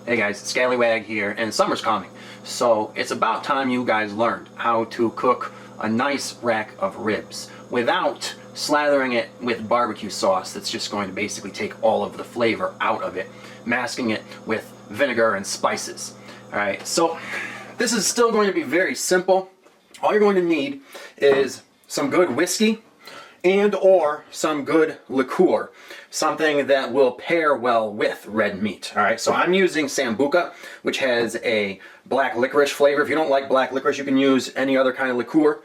Hey guys, Scallywag here, and summer's coming. So it's about time you guys learned how to cook a nice rack of ribs without slathering it with barbecue sauce that's just going to basically take all of the flavor out of it, masking it with vinegar and spices. Alright, so this is still going to be very simple. All you're going to need is some good whiskey and or some good liqueur, something that will pair well with red meat. All right, so I'm using Sambuca, which has a black licorice flavor. If you don't like black licorice, you can use any other kind of liqueur.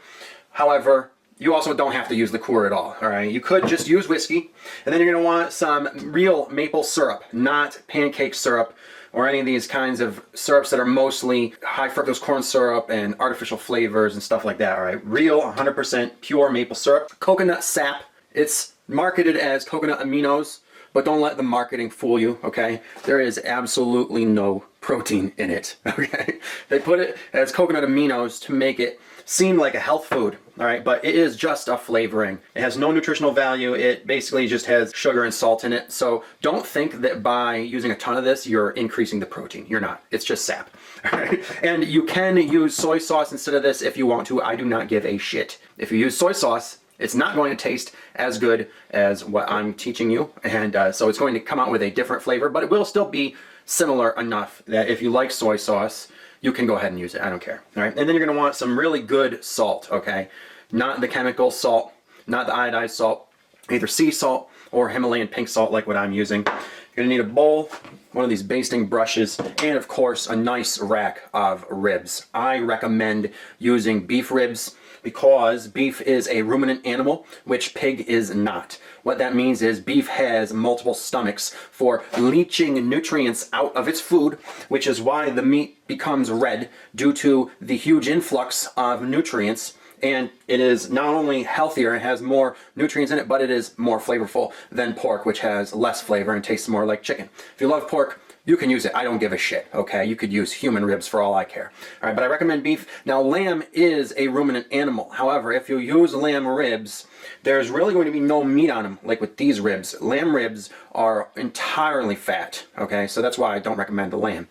However, you also don't have to use liqueur at all. All right, you could just use whiskey, and then you're going to want some real maple syrup, not pancake syrup or any of these kinds of syrups that are mostly high fructose corn syrup and artificial flavors and stuff like that. All right, real 100% pure maple syrup. Coconut sap. It's marketed as coconut aminos, but don't let the marketing fool you, okay? There is absolutely no protein in it, okay? They put it as coconut aminos to make it seem like a health food, all right? But it is just a flavoring. It has no nutritional value. It basically just has sugar and salt in it. So don't think that by using a ton of this, you're increasing the protein. You're not. It's just sap, all right? And you can use soy sauce instead of this if you want to. I do not give a shit. If you use soy sauce, it's not going to taste as good as what I'm teaching you, and so it's going to come out with a different flavor, but it will still be similar enough that if you like soy sauce, you can go ahead and use it. I don't care. All right, and then you're going to want some really good salt, okay? Not the chemical salt, not the iodized salt, either sea salt or Himalayan pink salt like what I'm using. You're going to need a bowl, one of these basting brushes, and of course a nice rack of ribs. I recommend using beef ribs because beef is a ruminant animal, which pig is not. What that means is beef has multiple stomachs for leaching nutrients out of its food, which is why the meat becomes red due to the huge influx of nutrients. And it is not only healthier, it has more nutrients in it, but it is more flavorful than pork, which has less flavor and tastes more like chicken. If you love pork, you can use it. I don't give a shit, okay? You could use human ribs for all I care. All right, but I recommend beef. Now, lamb is a ruminant animal. However, if you use lamb ribs, there's really going to be no meat on them, like with these ribs. Lamb ribs are entirely fat, okay? So that's why I don't recommend the lamb.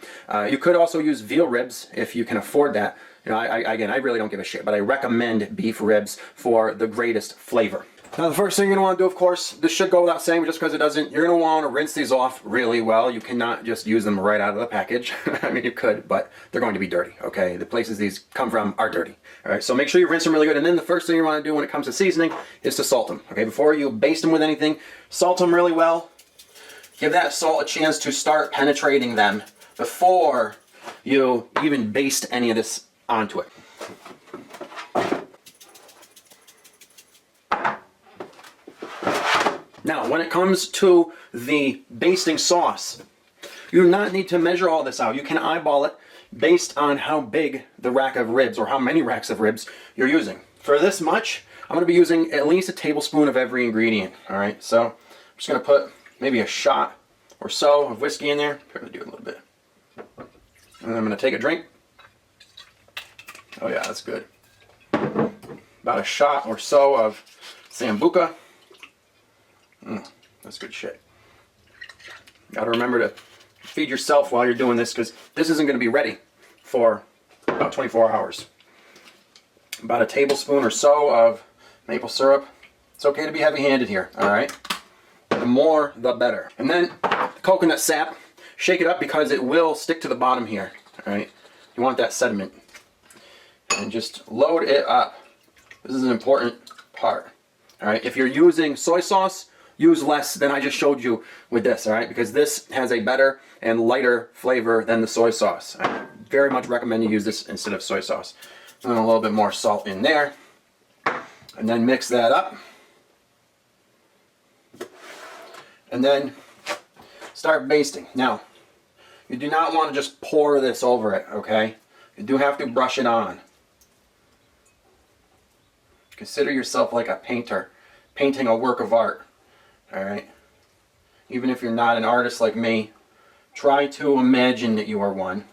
You could also use veal ribs if you can afford that. You know, again, I really don't give a shit, but I recommend beef ribs for the greatest flavor. Now, the first thing you're going to want to do, of course, this should go without saying, but just because it doesn't, you're going to want to rinse these off really well. You cannot just use them right out of the package. I mean, you could, but they're going to be dirty, okay? The places these come from are dirty. All right, so make sure you rinse them really good, and then the first thing you want to do when it comes to seasoning is to salt them, okay? Before you baste them with anything, salt them really well. Give that salt a chance to start penetrating them before you even baste any of this onto it. Now, when it comes to the basting sauce, you do not need to measure all this out. You can eyeball it based on how big the rack of ribs or how many racks of ribs you're using. For this much, I'm going to be using at least a tablespoon of every ingredient. All right, so I'm just going to put maybe a shot or so of whiskey in there. Probably do a little bit. And then I'm going to take a drink. Oh yeah, that's good. About a shot or so of Sambuca. That's good shit. Gotta remember to feed yourself while you're doing this, because this isn't going to be ready for about 24 hours. About a tablespoon or so of maple syrup. It's okay to be heavy-handed here, alright? The more, the better. And then the coconut sap. Shake it up because it will stick to the bottom here, alright? You want that sediment. And just load it up. This is an important part. Alright, if you're using soy sauce, use less than I just showed you with this, alright? Because this has a better and lighter flavor than the soy sauce. I very much recommend you use this instead of soy sauce. And then a little bit more salt in there. And then mix that up. And then start basting. Now, you do not want to just pour this over it, okay? You do have to brush it on. Consider yourself like a painter, painting a work of art. Alright? Even if you're not an artist like me, try to imagine that you are one.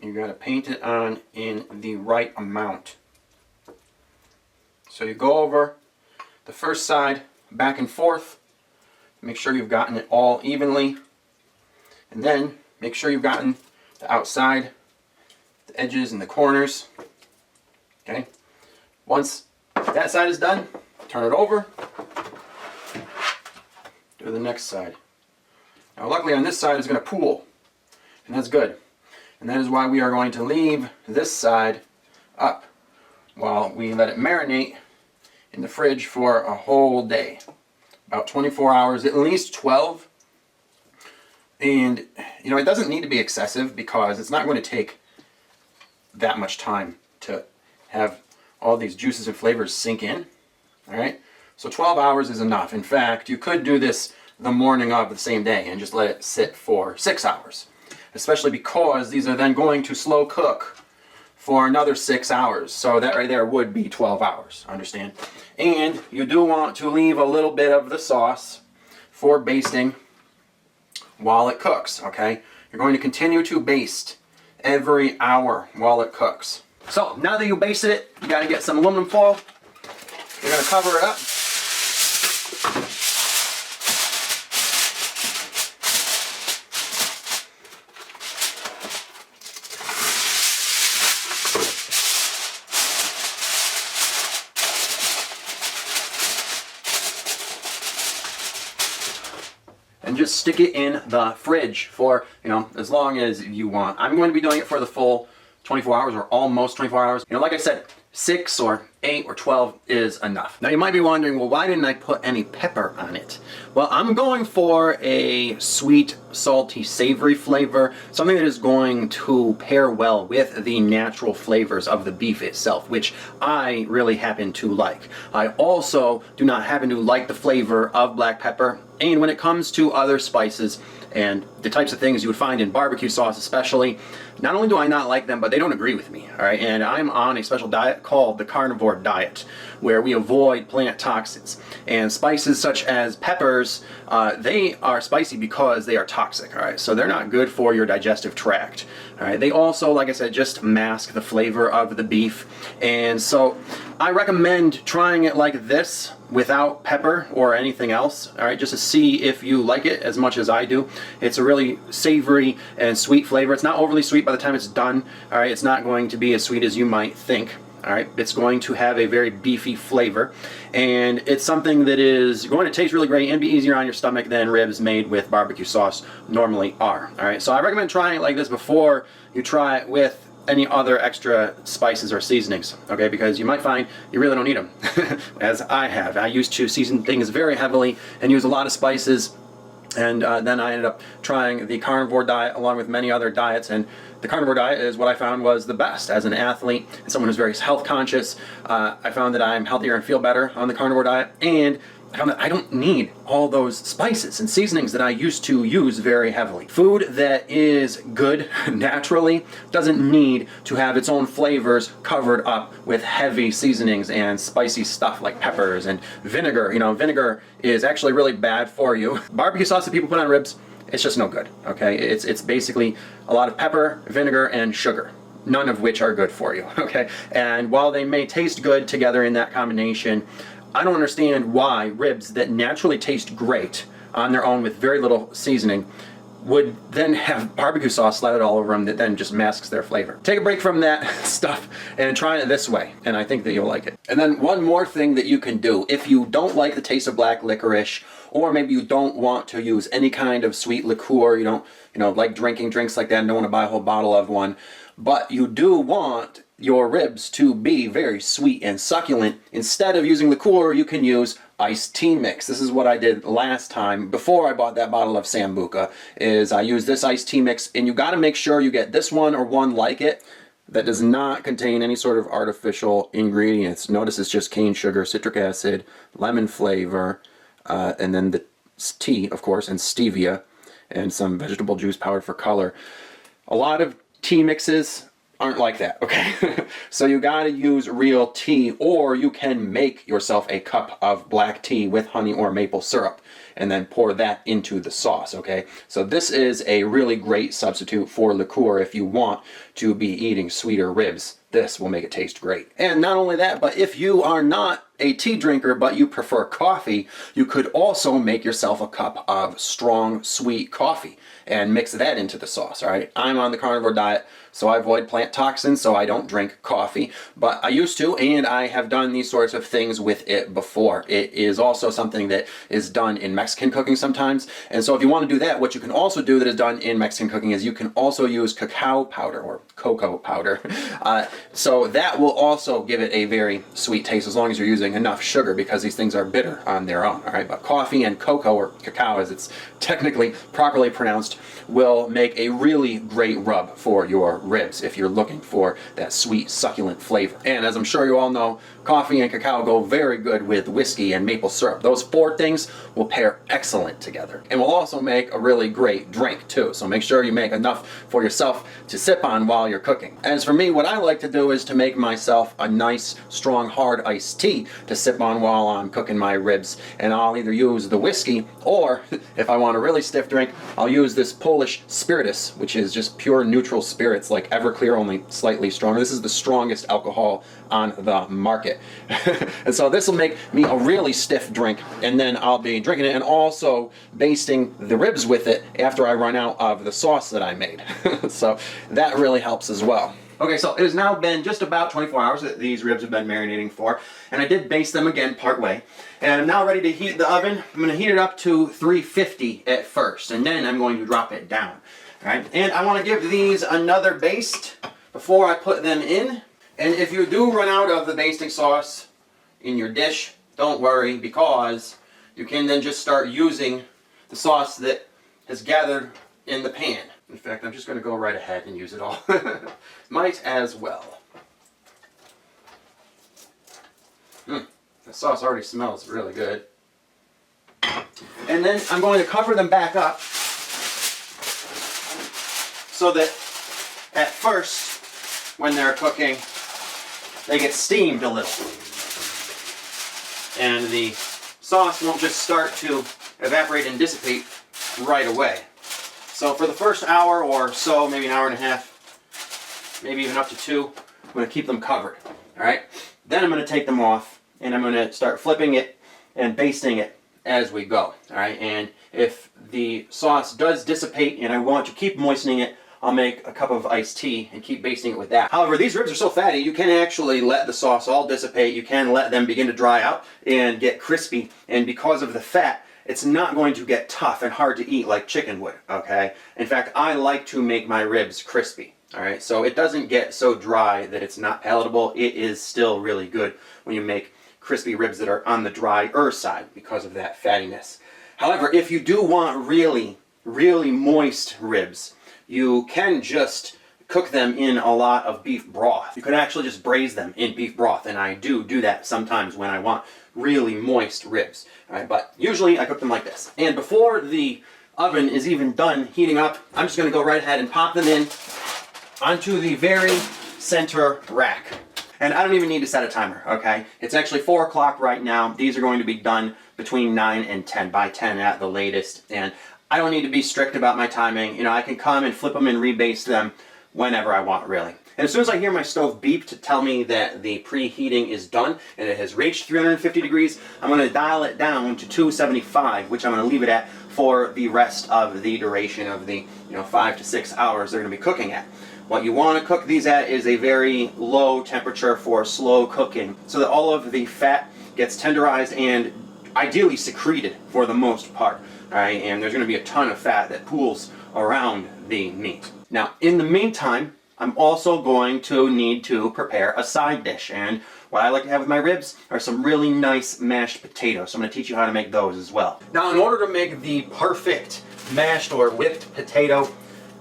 You gotta paint it on in the right amount. So you go over the first side back and forth, Make sure you've gotten it all evenly. And then make sure you've gotten the outside, the edges, and the corners. Okay? Once that side is done, turn it over. Do the next side. Now luckily on this side it's going to pool. And that's good. And that is why we are going to leave this side up while we let it marinate in the fridge for a whole day. About 24 hours, at least 12. And, you know, it doesn't need to be excessive because it's not going to take that much time to have all these juices and flavors sink in. All right? So 12 hours is enough. In fact, you could do this the morning of the same day and just let it sit for 6 hours. Especially because these are then going to slow cook for another 6 hours. So that right there would be 12 hours, understand? And you do want to leave a little bit of the sauce for basting while it cooks, okay? You're going to continue to baste every hour while it cooks. So now that you basted it, you gotta get some aluminum foil. You're gonna cover it up. And just stick it in the fridge for, you know, as long as you want. I'm going to be doing it for the full 24 hours or almost 24 hours. You know, like I said, 6 or 8 or 12 is enough. Now you might be wondering, well, why didn't I put any pepper on it? Well, I'm going for a sweet, salty, savory flavor, something that is going to pair well with the natural flavors of the beef itself, which I really happen to like. I also do not happen to like the flavor of black pepper, and when it comes to other spices and the types of things you would find in barbecue sauce especially, not only do I not like them, but they don't agree with me, all right? And I'm on a special diet called the carnivore diet, where we avoid plant toxins. And spices such as peppers, they are spicy because they are toxic, all right? So they're not good for your digestive tract, all right? They also, like I said, just mask the flavor of the beef. And so I recommend trying it like this without pepper or anything else, all right, just to see if you like it as much as I do. It's a really savory and sweet flavor. It's not overly sweet by the time it's done, all right? It's not going to be as sweet as you might think, all right? It's going to have a very beefy flavor, and it's something that is going to taste really great and be easier on your stomach than ribs made with barbecue sauce normally are, all right? So I recommend trying it like this before you try it with any other extra spices or seasonings, okay? Because you might find you really don't need them, as I have. I used to season things very heavily and use a lot of spices, and then I ended up trying the carnivore diet along with many other diets, and the carnivore diet is what I found was the best. As an athlete and someone who's very health conscious, I found that I'm healthier and feel better on the carnivore diet, and I found that I don't need all those spices and seasonings that I used to use very heavily. Food that is good naturally doesn't need to have its own flavors covered up with heavy seasonings and spicy stuff like peppers and vinegar. You know, vinegar is actually really bad for you. Barbecue sauce that people put on ribs, it's just no good, okay? It's basically a lot of pepper, vinegar, and sugar, none of which are good for you, okay? And while they may taste good together in that combination, I don't understand why ribs that naturally taste great on their own with very little seasoning would then have barbecue sauce slathered all over them that then just masks their flavor. Take a break from that stuff and try it this way, and I think that you'll like it. And then one more thing that you can do, if you don't like the taste of black licorice, or maybe you don't want to use any kind of sweet liqueur, you don't like drinking drinks like that and don't want to buy a whole bottle of one, but you do want your ribs to be very sweet and succulent, instead of using liqueur, you can use iced tea mix. This is what I did last time before I bought that bottle of Sambuca, is I used this iced tea mix, and you got to make sure you get this one or one like it that does not contain any sort of artificial ingredients. Notice it's just cane sugar, citric acid, lemon flavor, and then the tea, of course, and stevia, and some vegetable juice powdered for color. A lot of tea mixes aren't like that, okay? So you gotta use real tea, or you can make yourself a cup of black tea with honey or maple syrup and then pour that into the sauce, okay? So this is a really great substitute for liqueur if you want to be eating sweeter ribs this will make it taste great. And not only that, but if you are not a tea drinker but you prefer coffee, you could also make yourself a cup of strong sweet coffee and mix that into the sauce. All right, I'm on the carnivore diet, so I avoid plant toxins, so I don't drink coffee, but I used to, and I have done these sorts of things with it before. It is also something that is done in Mexican cooking sometimes, and so if you want to do that, what you can also do that is done in Mexican cooking is you can also use cacao powder or cocoa powder. So that will also give it a very sweet taste as long as you're using enough sugar, because these things are bitter on their own. All right, but coffee and cocoa, or cacao as it's technically properly pronounced, will make a really great rub for your ribs if you're looking for that sweet, succulent flavor. And as I'm sure you all know, coffee and cacao go very good with whiskey and maple syrup. Those four things will pair excellent together, and will also make a really great drink too. So make sure you make enough for yourself to sip on while you're cooking. As for me, what I like to do is to make myself a nice, strong, hard iced tea to sip on while I'm cooking my ribs. And I'll either use the whiskey, or if I want a really stiff drink, I'll use this Polish spiritus, which is just pure neutral spirits like Everclear, only slightly stronger. This is the strongest alcohol on the market. And so this will make me a really stiff drink, and then I'll be drinking it and also basting the ribs with it after I run out of the sauce that I made. So that really helps as well. Okay, so it has now been just about 24 hours that these ribs have been marinating for, and I did baste them again part way. And I'm now ready to heat the oven. I'm going to heat it up to 350 at first, and then I'm going to drop it down. All right, and I want to give these another baste before I put them in. And if you do run out of the basting sauce in your dish, don't worry, because you can then just start using the sauce that has gathered in the pan. In fact, I'm just going to go right ahead and use it all. Might as well. The sauce already smells really good. And then I'm going to cover them back up so that at first, when they're cooking, they get steamed a little. And the sauce won't just start to evaporate and dissipate right away. So for the first hour or so, maybe an hour and a half, maybe even up to 2, I'm going to keep them covered. All right. Then I'm going to take them off, and I'm going to start flipping it and basting it as we go. All right. And if the sauce does dissipate and I want to keep moistening it, I'll make a cup of iced tea and keep basting it with that. However, these ribs are so fatty, you can actually let the sauce all dissipate. You can let them begin to dry out and get crispy. And because of the fat, it's not going to get tough and hard to eat like chicken would, okay? In fact, I like to make my ribs crispy, all right? So it doesn't get so dry that it's not palatable. It is still really good when you make crispy ribs that are on the drier side because of that fattiness. However, if you do want really, really moist ribs, you can just cook them in a lot of beef broth. You could actually just braise them in beef broth, and I do that sometimes when I want really moist ribs. All right, but usually I cook them like this. And before the oven is even done heating up, I'm just going to go right ahead and pop them in onto the very center rack. And I don't even need to set a timer, okay? It's actually 4 o'clock right now. These are going to be done between 9 and 10, by 10 at the latest. And I don't need to be strict about my timing. You know, I can come and flip them and rebaste them whenever I want, really. And as soon as I hear my stove beep to tell me that the preheating is done and it has reached 350 degrees, I'm going to dial it down to 275, which I'm going to leave it at for the rest of the duration of the 5 to 6 hours they're going to be cooking at. What you want to cook these at is a very low temperature for slow cooking, so that all of the fat gets tenderized and ideally secreted for the most part. All right, and there's going to be a ton of fat that pools around the meat. Now, in the meantime, I'm also going to need to prepare a side dish, and what I like to have with my ribs are some really nice mashed potatoes. So I'm going to teach you how to make those as well. Now, in order to make the perfect mashed or whipped potato,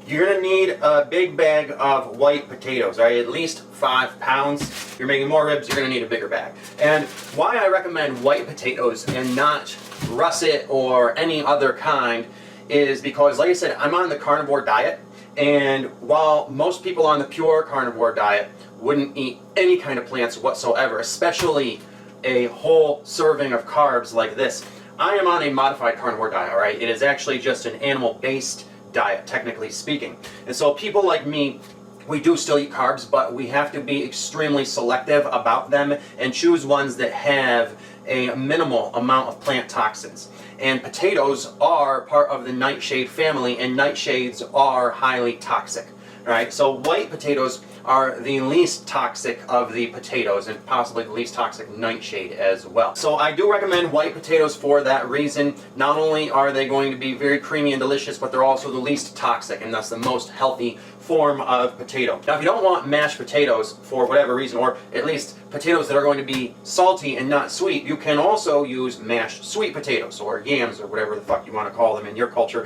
you're going to need a big bag of white potatoes, all right, at least 5 pounds. If you're making more ribs, you're going to need a bigger bag. And why I recommend white potatoes and not russet or any other kind is because, like I said, I'm on the carnivore diet. And while most people on the pure carnivore diet wouldn't eat any kind of plants whatsoever, especially a whole serving of carbs like this, I am on a modified carnivore diet, all right? It is actually just an animal-based diet, technically speaking. And so people like me we do still eat carbs, but we have to be extremely selective about them and choose ones that have a minimal amount of plant toxins. And potatoes are part of the nightshade family, and nightshades are highly toxic. Right? So white potatoes are the least toxic of the potatoes, and possibly the least toxic nightshade as well. So I do recommend white potatoes for that reason. Not only are they going to be very creamy and delicious, but they're also the least toxic, and thus the most healthy form of potato. Now, if you don't want mashed potatoes for whatever reason, or at least potatoes that are going to be salty and not sweet, you can also use mashed sweet potatoes, or yams, or whatever the fuck you want to call them in your culture.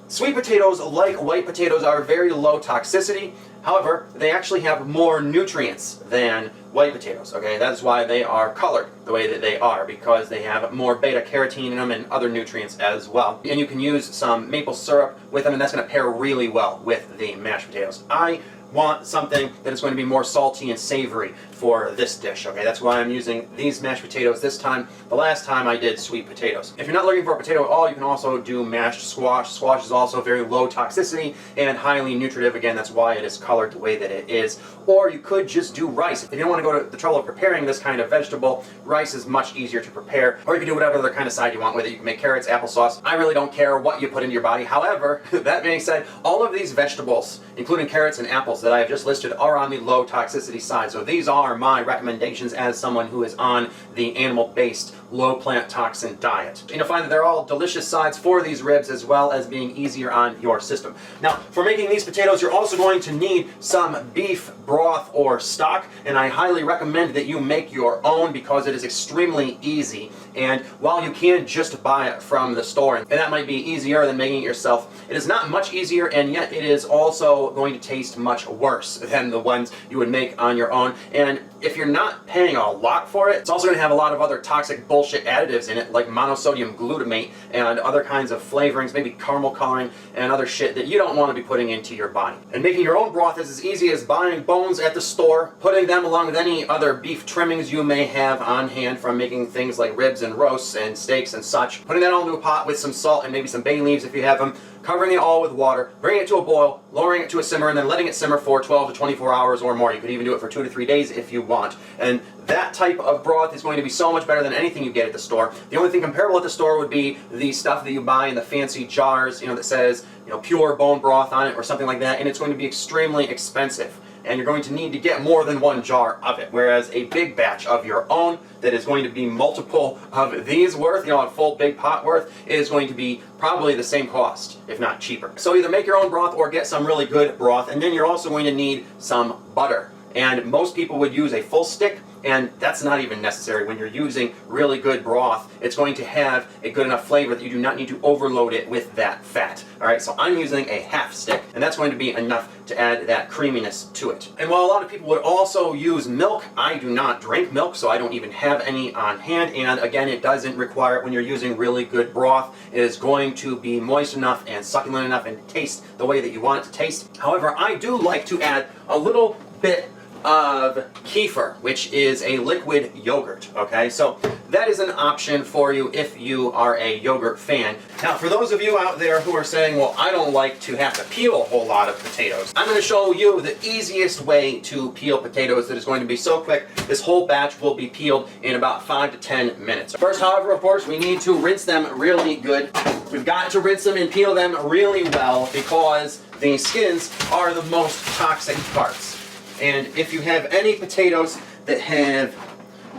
Sweet potatoes, like white potatoes, are very low toxicity. However, they actually have more nutrients than white potatoes, okay? That's why they are colored the way that they are, because they have more beta-carotene in them and other nutrients as well. And you can use some maple syrup with them, and that's going to pair really well with the mashed potatoes. I want something that is going to be more salty and savory for this dish, okay? That's why I'm using these mashed potatoes this time. The last time I did sweet potatoes. If you're not looking for a potato at all, you can also do mashed squash. Squash is also very low toxicity and highly nutritive. Again, that's why it is colored the way that it is. Or you could just do rice. If you don't want to go to the trouble of preparing this kind of vegetable, rice is much easier to prepare. Or you can do whatever other kind of side you want with it. You can make carrots, applesauce. I really don't care what you put into your body. However, that being said, all of these vegetables, including carrots and apples that I have just listed, are on the low toxicity side. So these are my recommendations as someone who is on the animal-based low plant toxin diet. And you'll find that they're all delicious sides for these ribs, as well as being easier on your system. Now, for making these potatoes, you're also going to need some beef broth or stock, and I highly recommend that you make your own because it is extremely easy. And while you can just buy it from the store, and that might be easier than making it yourself, it is not much easier, and yet it is also going to taste much worse than the ones you would make on your own. And if you're not paying a lot for it, it's also going to have a lot of other toxic bullshit additives in it, like monosodium glutamate and other kinds of flavorings, maybe caramel coloring and other shit that you don't want to be putting into your body. And making your own broth is as easy as buying bones at the store, putting them along with any other beef trimmings you may have on hand from making things like ribs and roasts and steaks and such, putting that all into a pot with some salt and maybe some bay leaves if you have them, covering it all with water, bringing it to a boil, lowering it to a simmer, and then letting it simmer for 12 to 24 hours or more. You could even do it for 2 to 3 days if you want. And that type of broth is going to be so much better than anything you get at the store. The only thing comparable at the store would be the stuff that you buy in the fancy jars, you know, that says, you know, pure bone broth on it or something like that, and it's going to be extremely expensive. And you're going to need to get more than one jar of it. Whereas a big batch of your own that is going to be multiple of these worth, you know, a full big pot worth, is going to be probably the same cost, if not cheaper. So either make your own broth or get some really good broth, and then you're also going to need some butter. And most people would use a full stick, and that's not even necessary. When you're using really good broth, it's going to have a good enough flavor that you do not need to overload it with that fat. All right, so I'm using a half stick, and that's going to be enough to add that creaminess to it. And while a lot of people would also use milk, I do not drink milk, so I don't even have any on hand. And again, it doesn't require it when you're using really good broth. It is going to be moist enough and succulent enough and taste the way that you want it to taste. However, I do like to add a little bit of kefir, which is a liquid yogurt, okay? So that is an option for you if you are a yogurt fan. Now, for those of you out there who are saying, well, I don't like to have to peel a whole lot of potatoes, I'm going to show you the easiest way to peel potatoes that is going to be so quick. This whole batch will be peeled in about 5 to 10 minutes. First, however, of course, we need to rinse them really good. We've got to rinse them and peel them really well because the skins are the most toxic parts. And if you have any potatoes that have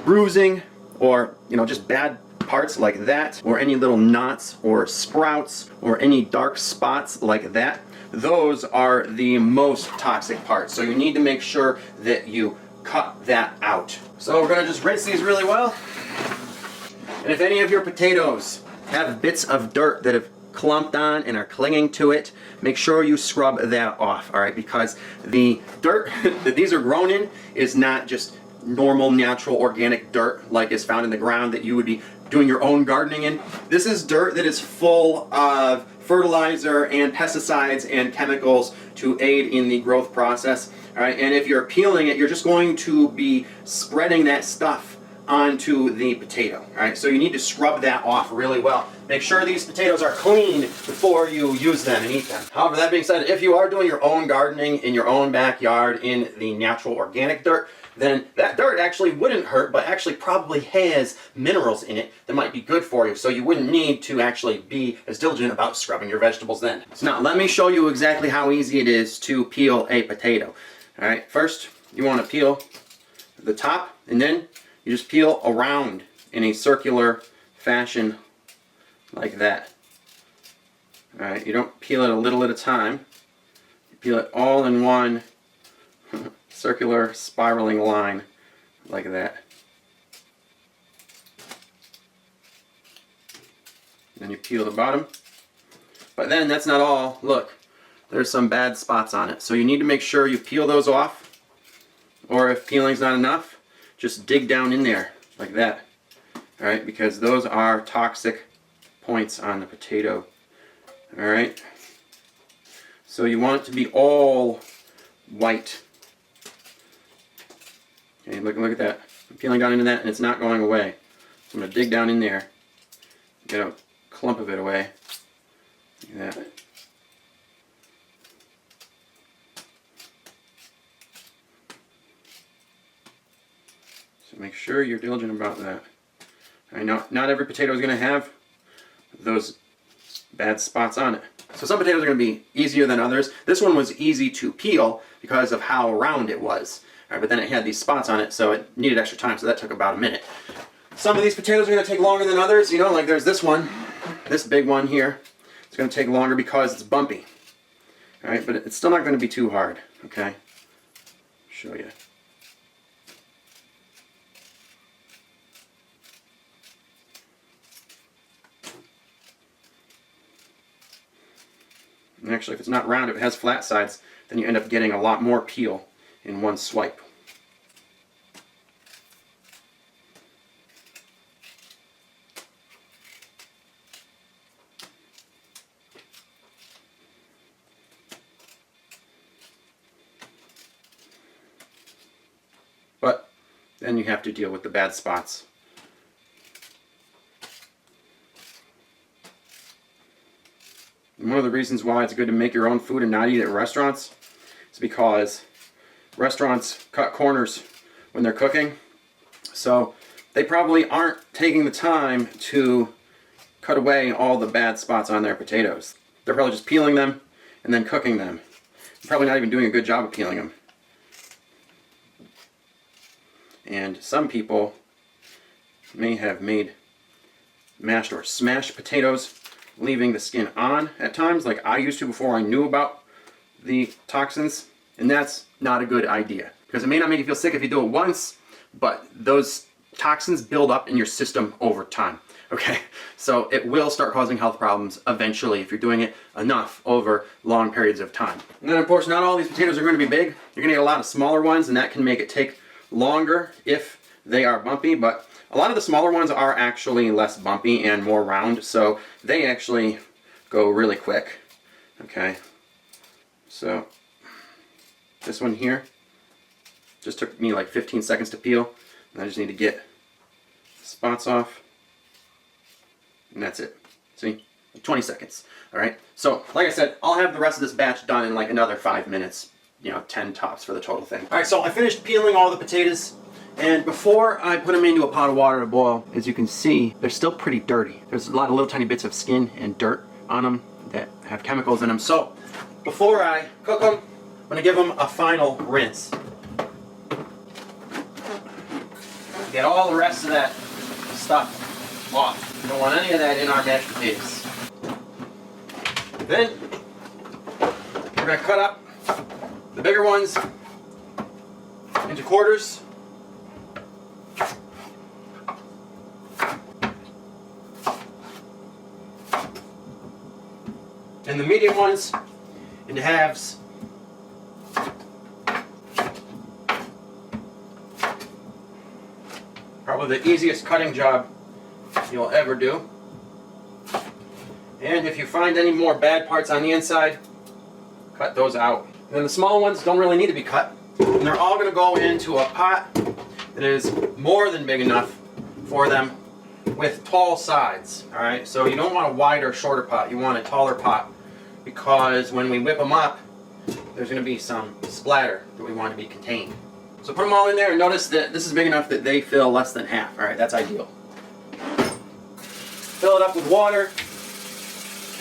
bruising or, you know, just bad parts like that, or any little knots or sprouts or any dark spots like that, those are the most toxic parts. So you need to make sure that you cut that out. So we're going to just rinse these really well. And if any of your potatoes have bits of dirt that have clumped on and are clinging to it, make sure you scrub that off, all right? Because the dirt that these are grown in is not just normal, natural, organic dirt like is found in the ground that you would be doing your own gardening in. This is dirt that is full of fertilizer and pesticides and chemicals to aid in the growth process, all right? And if you're peeling it, you're just going to be spreading that stuff onto the potato. All right, so you need to scrub that off really well. Make sure these potatoes are clean before you use them and eat them. However, that being said, if you are doing your own gardening in your own backyard in the natural organic dirt, then that dirt actually wouldn't hurt, but actually probably has minerals in it that might be good for you. So you wouldn't need to actually be as diligent about scrubbing your vegetables then. So now let me show you exactly how easy it is to peel a potato. All right, first you want to peel the top, and then you just peel around in a circular fashion like that. All right, you don't peel it a little at a time. You peel it all in one circular spiraling line like that. Then you peel the bottom. But then that's not all. Look, there's some bad spots on it. So you need to make sure you peel those off. Or if peeling's not enough, just dig down in there like that. Alright, because those are toxic points on the potato. Alright. So you want it to be all white. Okay, look at that. I'm peeling down into that and it's not going away. So I'm going to dig down in there, get a clump of it away. Like that. So make sure you're diligent about that. I know not every potato is going to have those bad spots on it. So some potatoes are going to be easier than others. This one was easy to peel because of how round it was. All right, but then it had these spots on it, so it needed extra time, so that took about a minute. Some of these potatoes are going to take longer than others. You know, like there's this one, this big one here. It's going to take longer because it's bumpy. All right, but it's still not going to be too hard, okay? Show you. And actually, if it's not round, if it has flat sides, then you end up getting a lot more peel in one swipe. But then you have to deal with the bad spots. And one of the reasons why it's good to make your own food and not eat at restaurants is because restaurants cut corners when they're cooking. So they probably aren't taking the time to cut away all the bad spots on their potatoes. They're probably just peeling them and then cooking them. Probably not even doing a good job of peeling them. And some people may have made mashed or smashed potatoes, leaving the skin on at times, like I used to before I knew about the toxins, and that's not a good idea because it may not make you feel sick if you do it once, but those toxins build up in your system over time. Okay, so it will start causing health problems eventually if you're doing it enough over long periods of time. And then of course not all these potatoes are going to be big. You're going to get a lot of smaller ones, and that can make it take longer if they are bumpy, but a lot of the smaller ones are actually less bumpy and more round, so they actually go really quick. Okay, so this one here just took me like 15 seconds to peel, and I just need to get the spots off, and that's it. See, 20 seconds. All right, so like I said, I'll have the rest of this batch done in like another 5 minutes, you know, 10 tops for the total thing. All right, so I finished peeling all the potatoes. And before I put them into a pot of water to boil, as you can see, they're still pretty dirty. There's a lot of little tiny bits of skin and dirt on them that have chemicals in them. So before I cook them, I'm going to give them a final rinse. Get all the rest of that stuff off. We don't want any of that in our mashed potatoes. Then we're going to cut up the bigger ones into quarters. And the medium ones into halves. Probably the easiest cutting job you'll ever do. And if you find any more bad parts on the inside, cut those out. And then the small ones don't really need to be cut. And they're all going to go into a pot It is more than big enough for them with tall sides. All right, so you don't want a wider, shorter pot. You want a taller pot because when we whip them up, there's going to be some splatter that we want to be contained. So put them all in there and notice that this is big enough that they fill less than half. All right, that's ideal. Fill it up with water.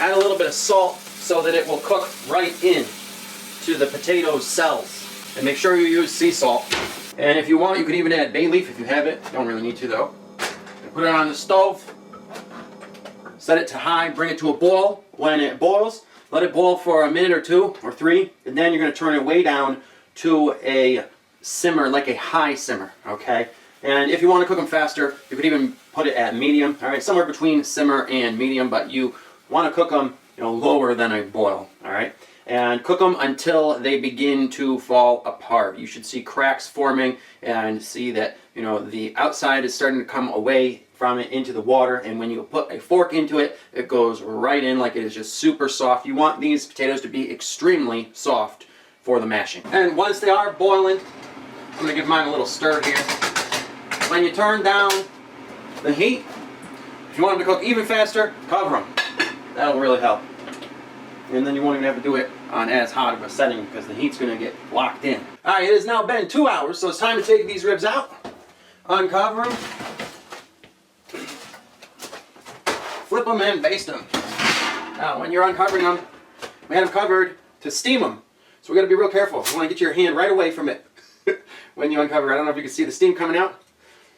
Add a little bit of salt so that it will cook right in to the potato cells. And make sure you use sea salt. And if you want, you could even add bay leaf if you have it. You don't really need to though. And put it on the stove. Set it to high, bring it to a boil. When it boils, let it boil for a minute or 2 or 3, and then you're going to turn it way down to a simmer, like a high simmer, okay? And if you want to cook them faster, you could even put it at medium, all right? Somewhere between simmer and medium, but you want to cook them, lower than a boil, all right? And cook them until they begin to fall apart. You should see cracks forming and see that, the outside is starting to come away from it into the water, and when you put a fork into it, it goes right in like it is just super soft. You want these potatoes to be extremely soft for the mashing. And once they are boiling, I'm going to give mine a little stir here. When you turn down the heat, if you want them to cook even faster, cover them. That'll really help. And then you won't even have to do it on as hot of a setting because the heat's going to get locked in. Alright, it has now been 2 hours, so it's time to take these ribs out, uncover them, flip them and baste them. Now, when you're uncovering them, we had them covered to steam them. So we got to be real careful. You want to get your hand right away from it when you uncover. I don't know if you can see the steam coming out.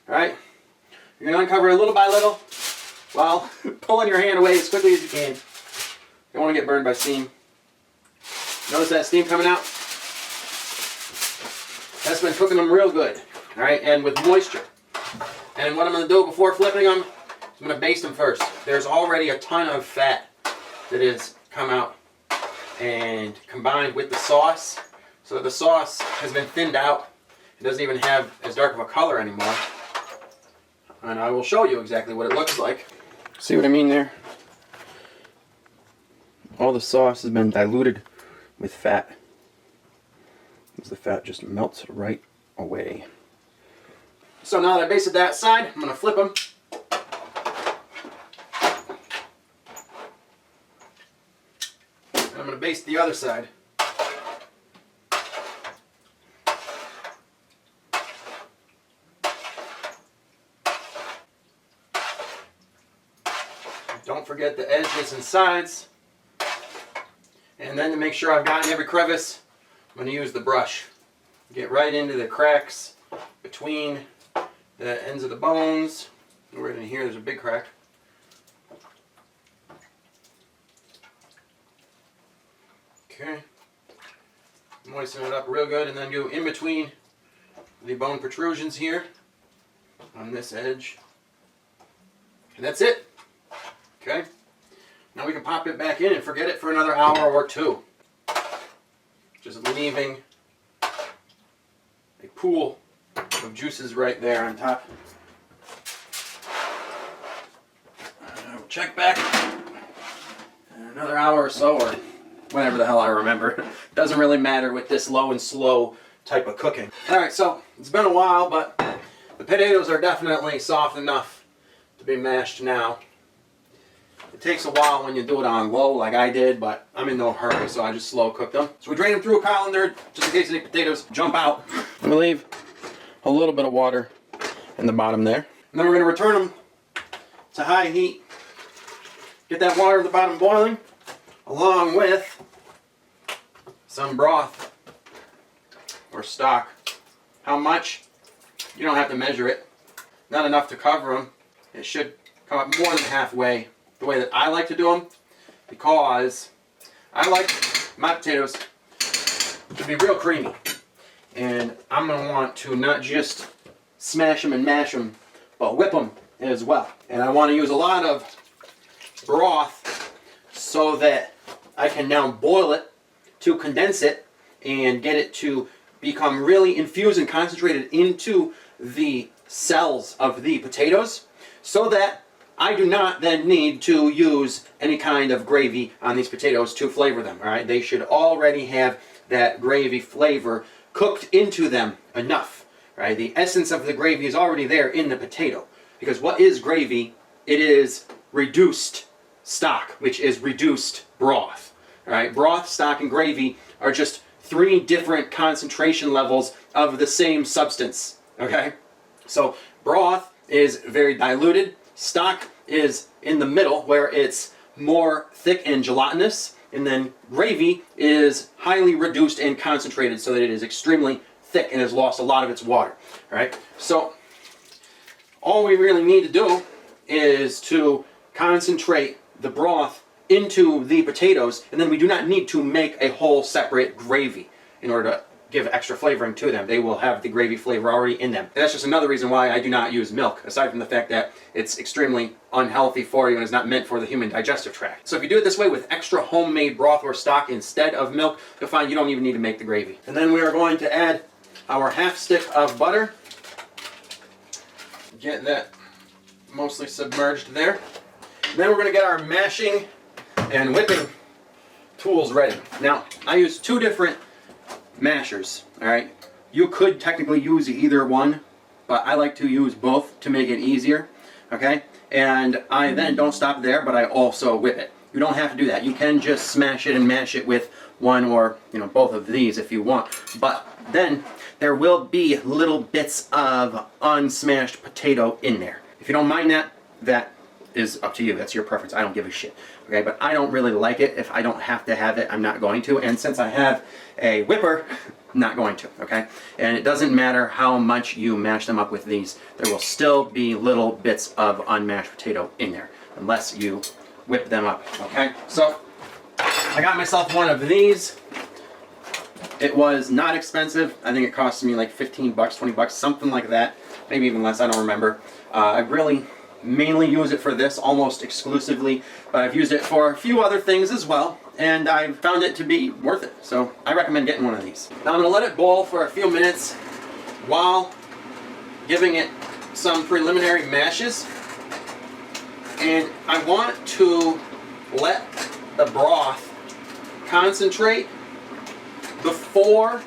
Alright? You're going to uncover it little by little while pulling your hand away as quickly as you can. You don't want to get burned by steam. Notice that steam coming out? That's been cooking them real good. Alright? And with moisture. And what I'm going to do before flipping them, I'm going to baste them first. There's already a ton of fat that has come out and combined with the sauce. So the sauce has been thinned out. It doesn't even have as dark of a color anymore. And I will show you exactly what it looks like. See what I mean there? All the sauce has been diluted with fat. As the fat just melts right away. So now that I basted that side, I'm going to flip them. I'm going to baste the other side. Don't forget the edges and sides. And then to make sure I've gotten every crevice, I'm going to use the brush. Get right into the cracks between the ends of the bones. Right in here there's a big crack. Okay, moisten it up real good and then go in between the bone protrusions here on this edge. And that's it. Okay, now we can pop it back in and forget it for another hour or 2. Just leaving a pool of juices right there on top. We'll check back in another hour or so, or whenever the hell I remember. Doesn't really matter with this low and slow type of cooking. Alright, so it's been a while, but the potatoes are definitely soft enough to be mashed now. It takes a while when you do it on low like I did, but I'm in no hurry, so I just slow cook them. So we drain them through a colander just in case any potatoes jump out. I'm going to leave a little bit of water in the bottom there. And then we're going to return them to high heat. Get that water at the bottom boiling, along with some broth or stock. How much? You don't have to measure it. Not enough to cover them. It should come up more than halfway the way that I like to do them, because I like my potatoes to be real creamy. And I'm going to want to not just smash them and mash them, but whip them as well. And I want to use a lot of broth so that I can now boil it to condense it and get it to become really infused and concentrated into the cells of the potatoes, so that I do not then need to use any kind of gravy on these potatoes to flavor them. All right, they should already have that gravy flavor cooked into them enough right? The essence of the gravy is already there in the potato. Because what is gravy? It is reduced stock, which is reduced broth. All right? Broth, stock, and gravy are just 3 different concentration levels of the same substance. Okay? So broth is very diluted. Stock is in the middle, where it's more thick and gelatinous. And then gravy is highly reduced and concentrated so that it is extremely thick and has lost a lot of its water. All right? So all we really need to do is to concentrate the broth into the potatoes, and then we do not need to make a whole separate gravy in order to give extra flavoring to them. They will have the gravy flavor already in them. And that's just another reason why I do not use milk, aside from the fact that it's extremely unhealthy for you and is not meant for the human digestive tract. So if you do it this way with extra homemade broth or stock instead of milk, you'll find you don't even need to make the gravy. And then we are going to add our half stick of butter. Get that mostly submerged there. And then we're going to get our mashing and whipping tools ready. Now, I use 2 different mashers, all right? You could technically use either one, but I like to use both to make it easier, okay? And I then don't stop there, but I also whip it. You don't have to do that. You can just smash it and mash it with one or, both of these if you want. But then there will be little bits of unsmashed potato in there. If you don't mind that, that is up to you. That's your preference. I don't give a shit. Okay, but I don't really like it. If I don't have to have it, I'm not going to. And since I have a whipper, I'm not going to, okay? And it doesn't matter how much you mash them up with these, there will still be little bits of unmashed potato in there, unless you whip them up, okay? So, I got myself one of these. It was not expensive. I think it cost me like 15 bucks, 20 bucks, something like that. Maybe even less, I don't remember. I really mainly use it for this almost exclusively, but I've used it for a few other things as well, and I've found it to be worth it. So I recommend getting one of these. Now I'm going to let it boil for a few minutes while giving it some preliminary mashes, and I want to let the broth concentrate before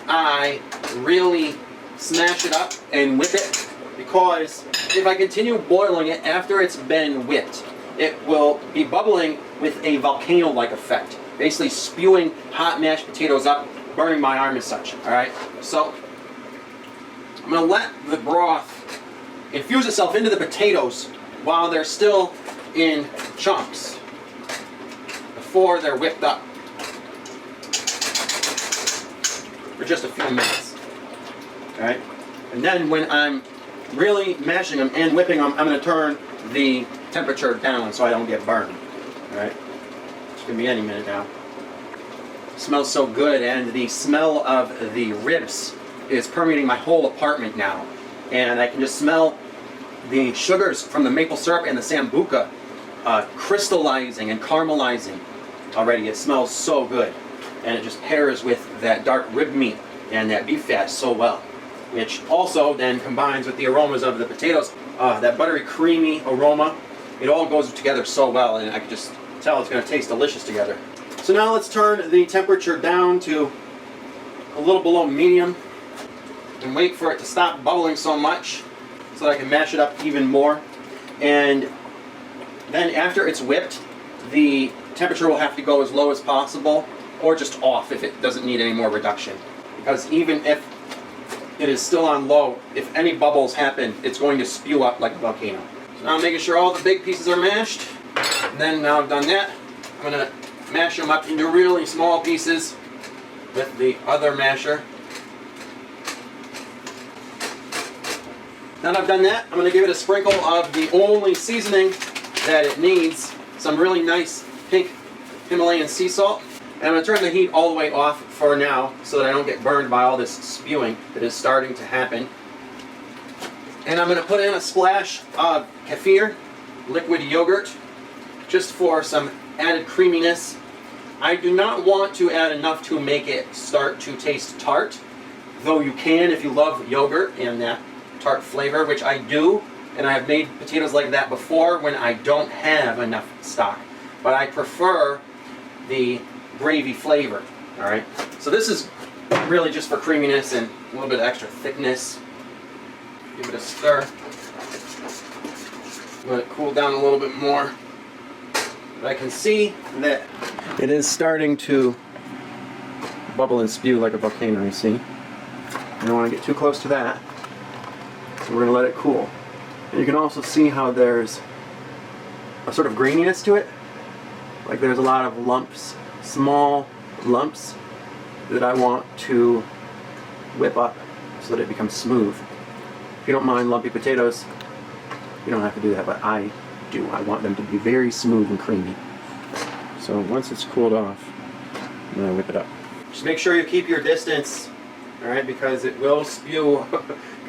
I really smash it up and whip it, because if I continue boiling it after it's been whipped, it will be bubbling with a volcano-like effect, basically spewing hot mashed potatoes up, burning my arm and such. Alright, so I'm going to let the broth infuse itself into the potatoes while they're still in chunks before they're whipped up for just a few minutes. Alright, and then when I'm really mashing them and whipping them, I'm going to turn the temperature down so I don't get burned. Alright, it's going to be any minute now. It smells so good, and the smell of the ribs is permeating my whole apartment now. And I can just smell the sugars from the maple syrup and the sambuca crystallizing and caramelizing already. It smells so good. And it just pairs with that dark rib meat and that beef fat so well, which also then combines with the aromas of the potatoes. That buttery, creamy aroma, it all goes together so well, and I can just tell it's going to taste delicious together. So now let's turn the temperature down to a little below medium and wait for it to stop bubbling so much so that I can mash it up even more. And then after it's whipped, the temperature will have to go as low as possible, or just off if it doesn't need any more reduction. Because even if it is still on low, if any bubbles happen, it's going to spew up like a volcano. So now I'm making sure all the big pieces are mashed. And then now I've done that, I'm going to mash them up into really small pieces with the other masher. Now that I've done that, I'm going to give it a sprinkle of the only seasoning that it needs, some really nice pink Himalayan sea salt. And I'm going to turn the heat all the way off for now so that I don't get burned by all this spewing that is starting to happen. And I'm going to put in a splash of kefir, liquid yogurt, just for some added creaminess. I do not want to add enough to make it start to taste tart, though you can if you love yogurt and that tart flavor, which I do, and I've made potatoes like that before when I don't have enough stock. But I prefer the gravy flavor. Alright, so this is really just for creaminess and a little bit of extra thickness. Give it a stir. Let it cool down a little bit more. But I can see that it is starting to bubble and spew like a volcano, you see. I don't want to get too close to that. So we're going to let it cool. And you can also see how there's a sort of graininess to it. Like there's a lot of lumps, small lumps that I want to whip up so that it becomes smooth. If you don't mind lumpy potatoes, you don't have to do that, but I do. I want them to be very smooth and creamy. So once it's cooled off, I'm going to whip it up. Just make sure you keep your distance, alright, because it will spew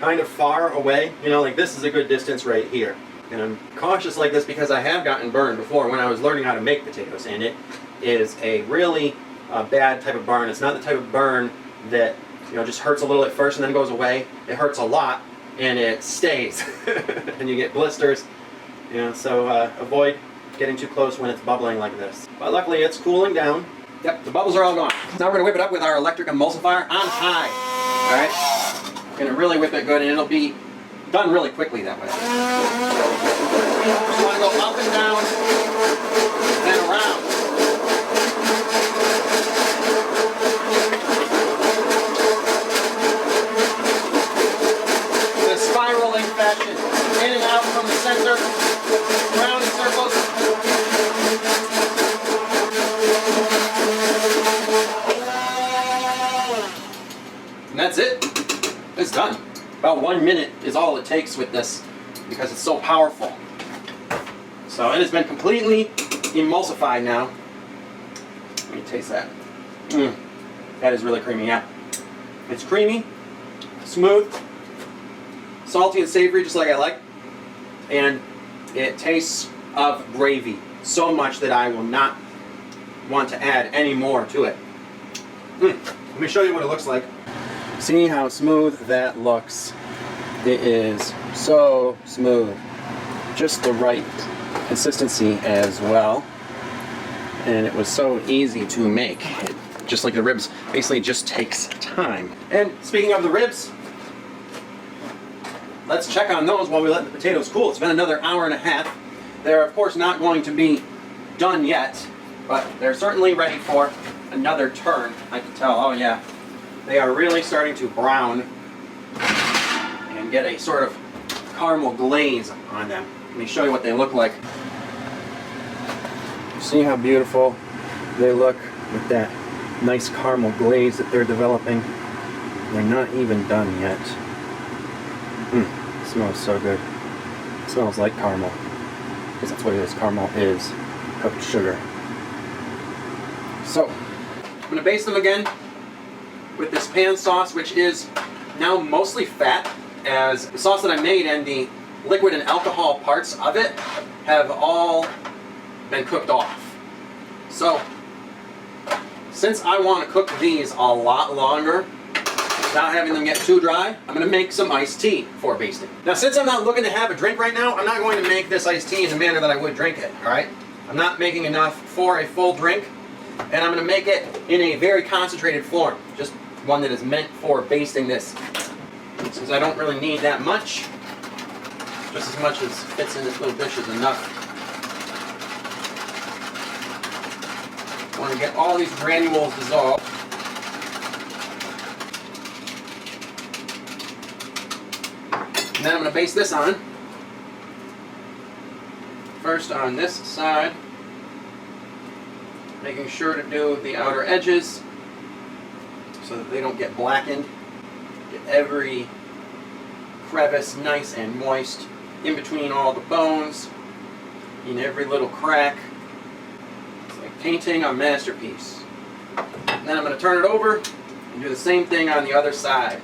kind of far away. You know, like this is a good distance right here. And I'm cautious like this because I have gotten burned before when I was learning how to make potatoes, and it is a really bad type of burn. It's not the type of burn that, you know, just hurts a little at first and then goes away. It hurts a lot and it stays and you get blisters. You know, so avoid getting too close when it's bubbling like this. But luckily it's cooling down. Yep, the bubbles are all gone. Now we're going to whip it up with our electric emulsifier on high. Alright? We're going to really whip it good and it'll be done really quickly that way. Just want to go up and down and around. In a spiraling fashion. In and out from the center. Round in circles. And that's it. It's done. About 1 minute is all it takes with this because it's so powerful. So it has been completely emulsified now. Let me taste that. That is really creamy, yeah. It's creamy, smooth, salty and savory just like I like. And it tastes of gravy so much that I will not want to add any more to it. Let me show you what it looks like. See how smooth that looks. It is so smooth. Just the right consistency as well. And it was so easy to make. It, just like the ribs, basically just takes time. And speaking of the ribs, let's check on those while we let the potatoes cool. It's been another hour and a half. They're of course not going to be done yet, but they're certainly ready for another turn. I can tell, oh yeah. They are really starting to brown and get a sort of caramel glaze on them. Let me show you what they look like. See how beautiful they look with that nice caramel glaze that they're developing. They're not even done yet. It smells so good. It smells like caramel. Because that's what it is. Caramel is cooked sugar. So, I'm going to baste them again with this pan sauce, which is now mostly fat, as the sauce that I made and the liquid and alcohol parts of it have all been cooked off. So, since I want to cook these a lot longer, without having them get too dry, I'm going to make some iced tea for basting. Now, since I'm not looking to have a drink right now, I'm not going to make this iced tea in the manner that I would drink it, alright? I'm not making enough for a full drink, and I'm going to make it in a very concentrated form. Just one that is meant for basting this. Since I don't really need that much, just as much as fits in this little dish is enough. I want to get all these granules dissolved. And then I'm going to baste this on. First on this side, making sure to do the outer edges so that they don't get blackened. Get every crevice nice and moist in between all the bones, in every little crack. It's like painting a masterpiece. And then I'm going to turn it over and do the same thing on the other side.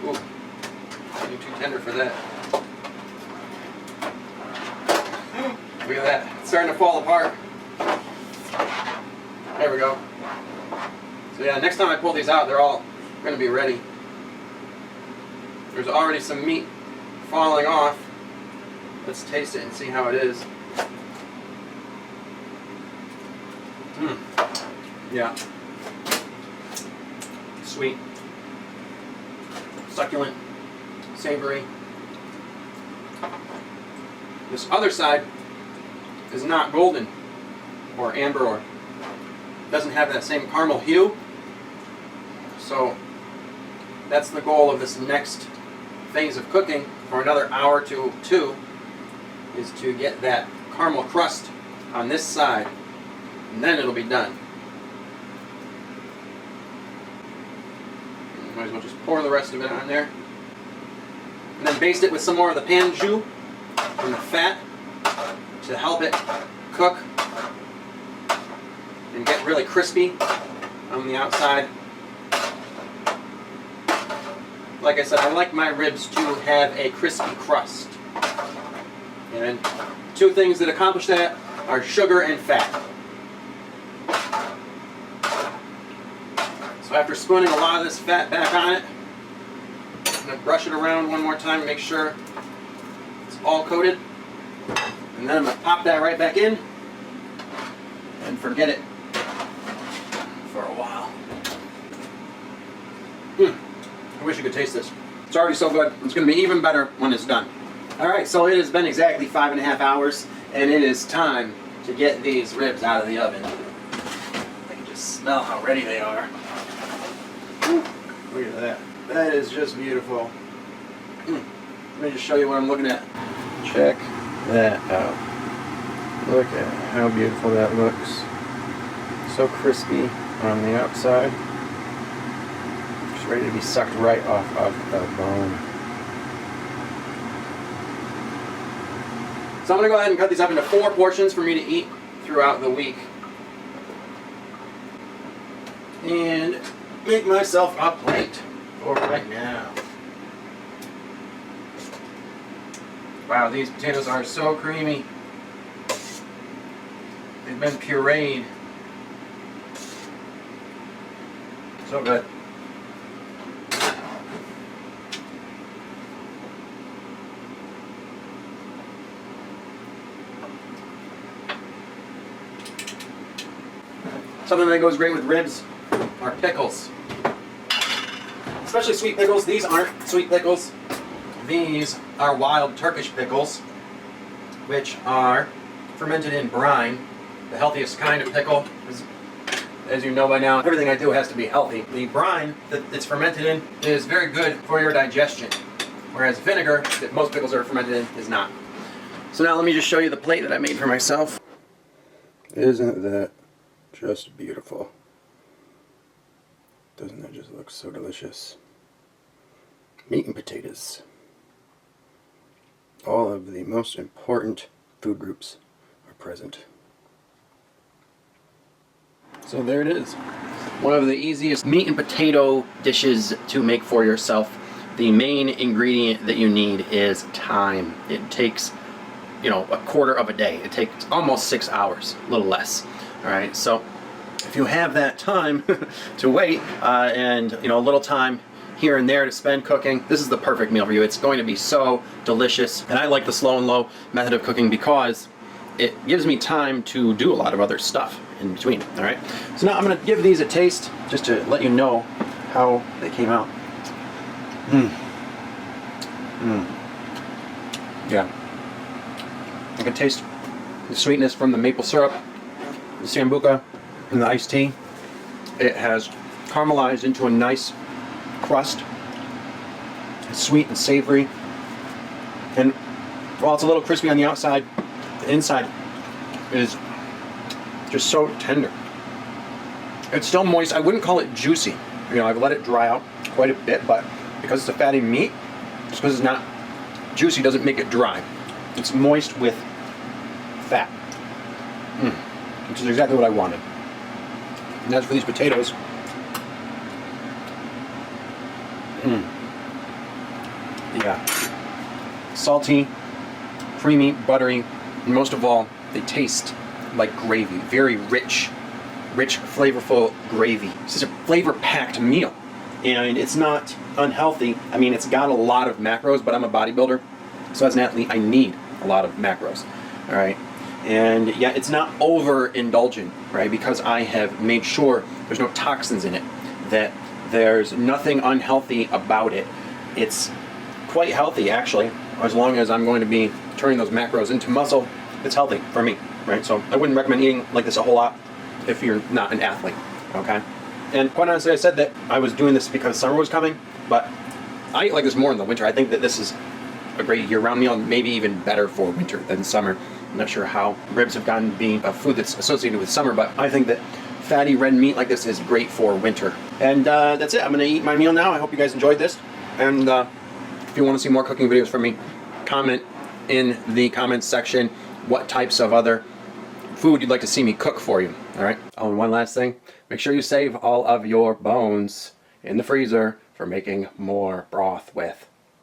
Ooh, getting too tender for that. Look at that, it's starting to fall apart. There we go. So yeah, next time I pull these out, they're all going to be ready. There's already some meat falling off. Let's taste it and see how it is. Yeah. sweet, succulent, savory. This other side is not golden or amber or doesn't have that same caramel hue. So that's the goal of this next phase of cooking for another hour to two, is to get that caramel crust on this side, and then it'll be done. Might as well just pour the rest of it on there. And then baste it with some more of the pan jus from the fat to help it cook and get really crispy on the outside. Like I said, I like my ribs to have a crispy crust. And two things that accomplish that are sugar and fat. So after spooning a lot of this fat back on it, I'm going to brush it around one more time to make sure it's all coated. And then I'm going to pop that right back in and forget it for a while. I wish you could taste this. It's already so good. It's going to be even better when it's done. Alright, so it has been exactly 5.5 hours, and it is time to get these ribs out of the oven. I can just smell how ready they are. Whew. Look at that. That is just beautiful. Let me just show you what I'm looking at. Check that out. Look at how beautiful that looks. So crispy on the outside. Just ready to be sucked right off of the bone. So I'm going to go ahead and cut these up into 4 portions for me to eat throughout the week. And make myself a plate for right now. Wow, these potatoes are so creamy. They've been pureed. So good. Something that goes great with ribs are pickles. Especially sweet pickles. These aren't sweet pickles. These are wild Turkish pickles, which are fermented in brine. The healthiest kind of pickle is, as you know by now, everything I do has to be healthy. The brine that it's fermented in is very good for your digestion, whereas vinegar that most pickles are fermented in is not. So now let me just show you the plate that I made for myself. Isn't that just beautiful? Doesn't that just look so delicious? Meat and potatoes. All of the most important food groups are present. So there it is. One of the easiest meat and potato dishes to make for yourself. The main ingredient that you need is time. It takes, a quarter of a day. It takes almost 6 hours, a little less. Alright, so if you have that time to wait and a little time here and there to spend cooking, this is the perfect meal for you. It's going to be so delicious. And I like the slow and low method of cooking because it gives me time to do a lot of other stuff in between. Alright, so now I'm going to give these a taste just to let you know how they came out. Yeah. I can taste the sweetness from the maple syrup, the sambuca, and the iced tea. It has caramelized into a nice crust. It's sweet and savory. And while it's a little crispy on the outside, the inside is just so tender. It's still moist. I wouldn't call it juicy. I've let it dry out quite a bit, but because it's a fatty meat, just because it's not juicy doesn't make it dry. It's moist with fat. Which is exactly what I wanted. And as for these potatoes, yeah, salty, creamy, buttery, and most of all, they taste like gravy. Very rich, flavorful gravy. This is a flavor-packed meal, and it's not unhealthy. I mean, it's got a lot of macros, but I'm a bodybuilder, so as an athlete, I need a lot of macros. All right. And yeah, it's not overindulgent, right? Because I have made sure there's no toxins in it that There's nothing unhealthy about it. It's quite healthy, actually. As long as I'm going to be turning those macros into muscle, it's healthy for me, right? So I wouldn't recommend eating like this a whole lot if you're not an athlete, okay? And quite honestly, I said that I was doing this because summer was coming, but I eat like this more in the winter. I think that this is a great year-round meal, maybe even better for winter than summer. I'm not sure how ribs have gotten to be a food that's associated with summer, but I think that fatty red meat like this is great for winter. And that's it. I'm going to eat my meal now. I hope you guys enjoyed this. And if you want to see more cooking videos from me, comment in the comments section what types of other food you'd like to see me cook for you. All right. Oh, and one last thing. Make sure you save all of your bones in the freezer for making more broth with.